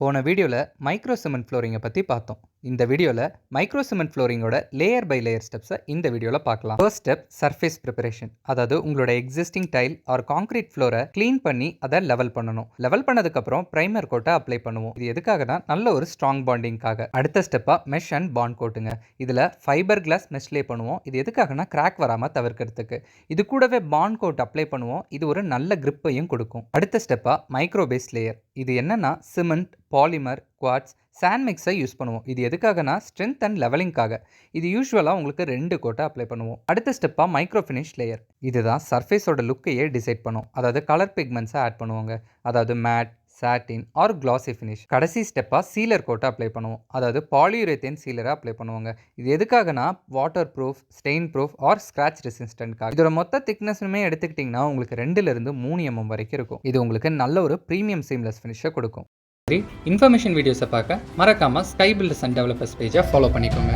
போன வீடியோல micro cement ஃப்ளோரிங்கை பத்தி பார்த்தோம். இந்த வீடியோல மைக்ரோ சிமெண்ட் ஃப்ளோரிங்கோட லேயர் பை லேயர் ஸ்டெப்ஸை இந்த வீடியோல பார்க்கலாம். First step surface preparation. அதாவது உங்களோட எக்ஸிஸ்டிங் டைல் ஆர் கான்கிரீட் ஃப்ளோரை க்ளீன் பண்ணி அதை லெவல் பண்ணணும். லெவல் பண்ணதுக்கு அப்புறம் பிரைமர் கோட்டை அப்ளை பண்ணுவோம். இது எதுக்காகனா நல்ல ஒரு ஸ்ட்ராங் பாண்டிங்காக. அடுத்த ஸ்டெப்பா மெஷ் அண்ட் பாண்ட் கோட்டுங்க. இதுல ஃபைபர் கிளாஸ் மெஷ் லே பண்ணுவோம். இது எதுக்காகனா கிராக் வராம தவிர்க்கிறதுக்கு. இது கூடவே பாண்ட் கோட் அப்ளை பண்ணுவோம். இது ஒரு நல்ல கிரிப்பையும் கொடுக்கும். அடுத்த ஸ்டெப்பா மைக்ரோ பேஸ் லேயர். இது என்னன்னா சிமெண்ட், பாலிமர், குவார்ட்ஸ், சாண்ட் மிக்ஸை யூஸ் பண்ணுவோம். இது எதுக்காகனா ஸ்ட்ரென்த் அண்ட் லெவலிங்காக. இது யூஸ்வலாக உங்களுக்கு 2 கோட்டை அப்ளை பண்ணுவோம். அடுத்த ஸ்டெப்பாக மைக்ரோ ஃபினிஷ் லேயர். இதுதான் சர்ஃபேஸோட லுக்கையே டிசைட் பண்ணும். அதாவது கலர் பிக்மெண்ட்ஸை ஆட் பண்ணுவாங்க. அதாவது மேட், சாட்டின் ஆர் கிளாசி ஃபினிஷ். கடைசி ஸ்டெப்பாக சீலர் கோட்டை அப்ளை பண்ணுவோம். அதாவது பாலியூரேத்தேன் சீலரை அப்ளை பண்ணுவாங்க. இது எதுக்காகனா waterproof, stain proof or scratch ரெசிஸ்டன்ட்காக. இதோட மொத்த திக்னஸ்னுமே எடுத்துக்கிட்டிங்கன்னா உங்களுக்கு 2லிருந்து 3 mm வரைக்கும் இருக்கும். இது உங்களுக்கு நல்ல ஒரு ப்ரீமியம் சீம்லெஸ் ஃபினிஷை கொடுக்கும். இன்ஃபர்மேஷன் வீடியோஸை பார்க்க மறக்காமல் ஸ்கை பில்டர்ஸ் அண்ட் டெவலப்பர்ஸ் பேஜை ஃபாலோ பண்ணிக்கோங்க.